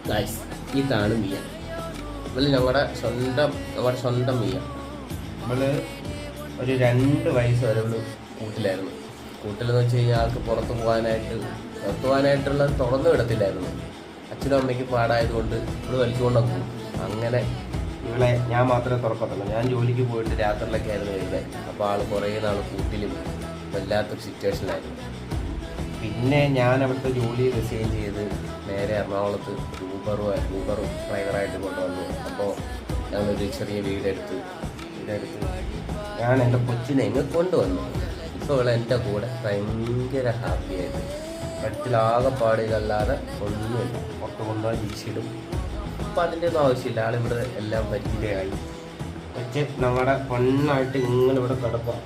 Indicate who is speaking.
Speaker 1: Guys, ഇതാണ് മിയ. ഇവള് നമ്മുടെ സ്വന്തം മിയ. നമ്മള് ഒരു 2 വയസ്സ് വരെ ഇവള് കൂട്ടിലായിരുന്നു. കൂട്ടിലെന്ന് വെച്ച് കഴിഞ്ഞാൽ ആൾക്ക് പുറത്ത് പോകാനായിട്ടുള്ളത് തുറന്നു വിടത്തില്ലായിരുന്നു. അച്ഛനും അമ്മയ്ക്ക് പാടായതുകൊണ്ട് ഇവള് വലിച്ചുകൊണ്ടൊക്കെ പോകും. അങ്ങനെ ഇവളെ ഞാൻ മാത്രമേ തുറക്കത്തുള്ളൂ. ഞാൻ ജോലിക്ക് പോയിട്ട് രാത്രിയിലൊക്കെ ആയിരുന്നു വരുന്നത്. അപ്പോൾ ആൾ കുറേ നാൾ കൂട്ടിലും വല്ലാത്തൊരു സിറ്റുവേഷനിലായിരുന്നു. പിന്നെ ഞാൻ അവിടുത്തെ ജോലി റിസൈൻ ചെയ്ത് നേരെ എറണാകുളത്ത് ഊബർ ഡ്രൈവറായിട്ട് കൊണ്ടുവന്നു. അപ്പോൾ ഞങ്ങളൊരു ചെറിയ വീടെടുത്ത് ഞാൻ എൻ്റെ കൊച്ചിനെ എന്നെ കൊണ്ടുവന്നു. ഇപ്പോൾ ഇവിടെ എൻ്റെ കൂടെ ഭയങ്കര ഹാപ്പിയായിട്ട് കട്ടിലാകെപ്പാടുകളല്ലാതെ ഒന്നുമില്ല. പുറത്ത് കൊണ്ടുപോകാൻ വീശിടും. അപ്പം അതിൻ്റെ ഒന്നും ആവശ്യമില്ല. ആളിവിടെ എല്ലാം പരിചയമായി വെച്ച് നമ്മുടെ പൊണ്ണായിട്ട് ഇങ്ങനെ ഇവിടെ കിടക്കാം.